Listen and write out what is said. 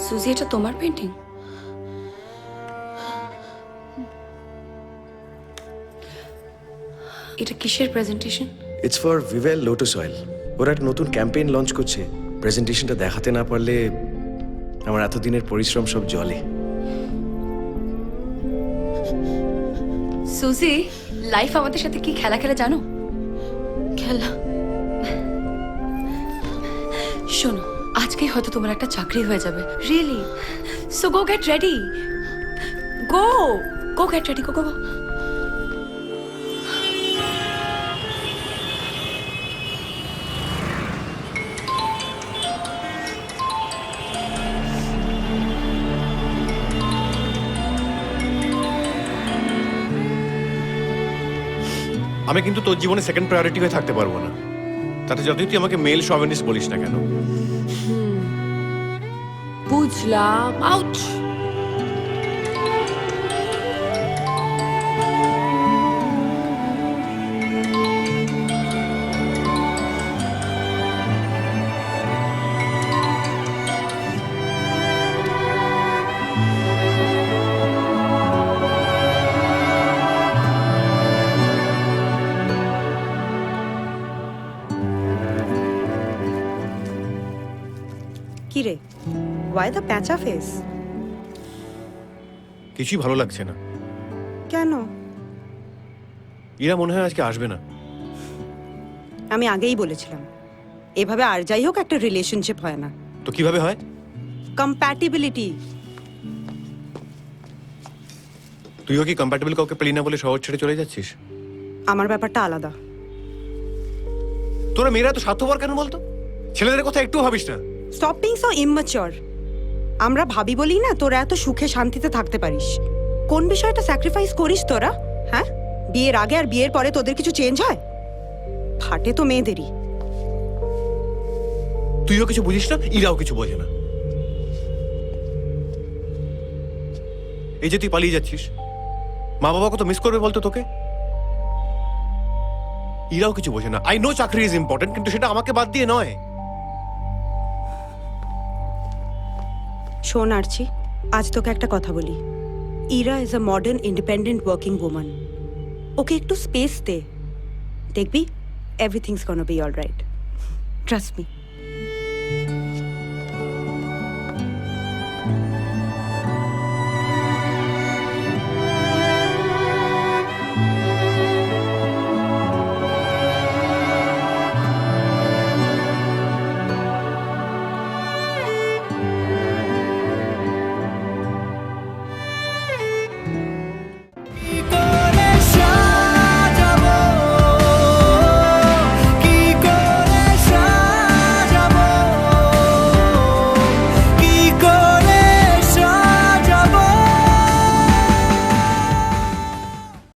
সুজি, এটা তোমার পেন্টিং? এটা কিসের presentation? It's for Vivel lotus oil. ওরা একটা নতুন ক্যাম্পেইন লঞ্চ করছে। প্রেজেন্টেশনটা দেখাতে না পারলে আমার এতদিনের পরিশ্রম সব জলে। সুজি, লাইফ আমাদের সাথে কি খেলা খেলে জানো? খেলা? শোনো, আজকেই হয়তো তোমার একটা চাকরি হয়ে যাবে। Really. So go get ready. Go go get ready, go go go. আমি কিন্তু তোর জীবনে সেকেন্ড প্রায়োরিটি হয়ে থাকতে পারবো না। তাতে যতই তুই আমাকে মেল শোভেনিস্ট বলিস না কেন। বুঝলাম। আউচ! কিরে, ওয়াই দ্য প্যাঁচা ফেস? কিছুই ভালো লাগছে না। কেন? ইরা মনে হয় আজকে আসবে না। আমি আগেই বলেছিলাম, এভাবে আর যাই হোক একটা রিলেশনশিপ হয় না। তো কিভাবে হয়? কম্প্যাটিবিলিটি। তুইও কি কম্প্যাটেবল কাউকে পেলি না বলে শহর ছেড়ে চলে যাচ্ছিস? আমার ব্যাপারটা আলাদা। তোরা মেয়েরা তো স্বার্থপর কেন বলতো? ছেলেদের কথা একটু ভাবিস না? Stop being so immature. আমরা ভাবি বলি না তোরা এত সুখে শান্তিতে থাকতে পারিস। কোন বিষয়টা স্যাক্রিফাইস করিস তোরা? হ্যাঁ, বিয়ের আগে আর বিয়ের পরে তোদের কিছু চেঞ্জ হয়? ফাটে তো মেয়েদেরই। তুইও কিছু বুঝিস না, ইরাও কিছু বোঝে না। এই যে তুই পালিয়ে যাচ্ছিস, মা বাবা কত মিস করবে বলতো তোকে? ইরাও কিছু বোঝে না। আই নো চাকরি ইজ ইম্পর্টেন্ট, কিন্তু সেটা আমাকে বাদ দিয়ে নয়। শোন আরচি, আজ তোকে একটা কথা বলি। Ira is a modern independent working woman. Okay একটু স্পেস দে, দেখবি everything's gonna be all right. Trust me.